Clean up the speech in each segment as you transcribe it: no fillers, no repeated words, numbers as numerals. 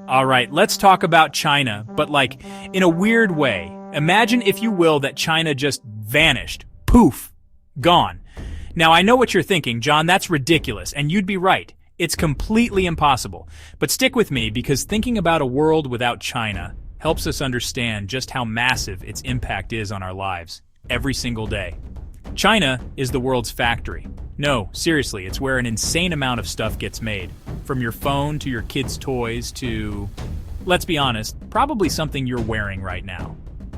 All right, let's talk about China, but like in a weird way. Imagine, if you will, that China just vanished. Poof. Gone. Now, I know what you're thinking, John, that's ridiculous, and you'd be right. It's completely impossible. But stick with me, because thinking about a world without China helps us understand just how massive its impact is on our lives, every single day. China is the world's factory. No, seriously, it's where an insane amount of stuff gets made. From your phone to your kids' toys to, let's be honest, probably something you're wearing right now.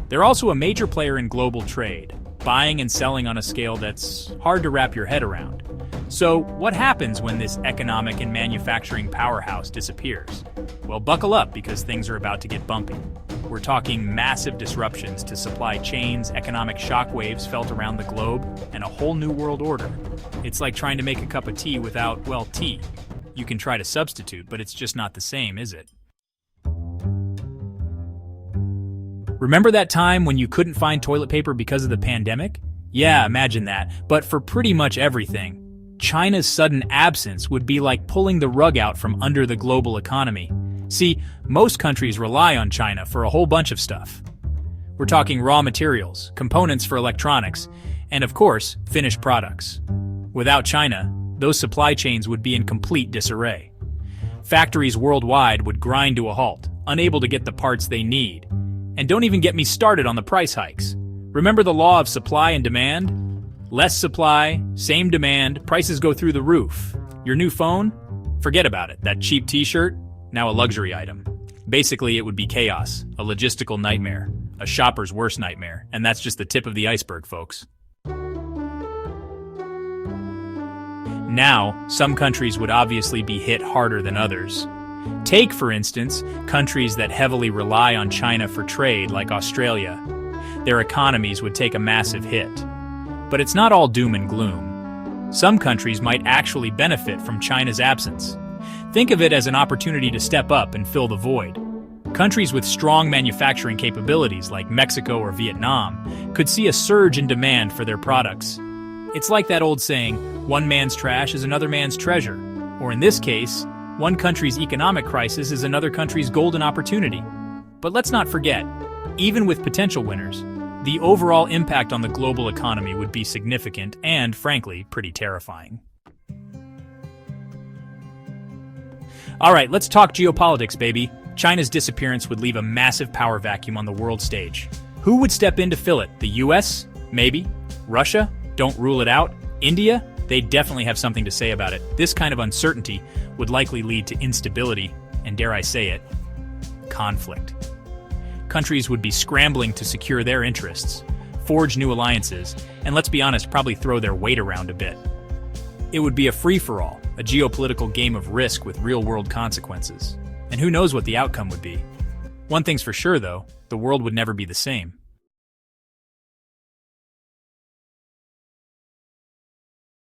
They're also a major player in global trade, buying and selling on a scale that's hard to wrap your head around. So, what happens when this economic and manufacturing powerhouse disappears? Well, buckle up, because things are about to get bumpy. We're talking massive disruptions to supply chains, economic shockwaves felt around the globe, and a whole new world order. It's like trying to make a cup of tea without, well, tea. You can try to substitute, but it's just not the same, is it? Remember that time when you couldn't find toilet paper because of the pandemic? Yeah, imagine that. But for pretty much everything, China's sudden absence would be like pulling the rug out from under the global economy. See, most countries rely on China for a whole bunch of stuff. We're talking raw materials, components for electronics, and of course, finished products. Without China, those supply chains would be in complete disarray. Factories worldwide would grind to a halt, unable to get the parts they need. And don't even get me started on the price hikes. Remember the law of supply and demand? Less supply, same demand, prices go through the roof. Your new phone? Forget about it. That cheap t-shirt? Now a luxury item. Basically, it would be chaos, a logistical nightmare, a shopper's worst nightmare, and that's just the tip of the iceberg, folks. Now, some countries would obviously be hit harder than others. Take, for instance, countries that heavily rely on China for trade, like Australia. Their economies would take a massive hit. But it's not all doom and gloom. Some countries might actually benefit from China's absence. Think of it as an opportunity to step up and fill the void. Countries with strong manufacturing capabilities, like Mexico or Vietnam, could see a surge in demand for their products. It's like that old saying, one man's trash is another man's treasure. Or in this case, one country's economic crisis is another country's golden opportunity. But let's not forget, even with potential winners, the overall impact on the global economy would be significant and, frankly, pretty terrifying. All right, let's talk geopolitics, baby. China's disappearance would leave a massive power vacuum on the world stage. Who would step in to fill it? The US? Maybe. Russia? Don't rule it out. India? They definitely have something to say about it. This kind of uncertainty would likely lead to instability, and dare I say it, conflict. Countries would be scrambling to secure their interests, forge new alliances, and let's be honest, probably throw their weight around a bit. It would be a free-for-all, a geopolitical game of risk with real-world consequences. And who knows what the outcome would be. One thing's for sure, though, the world would never be the same.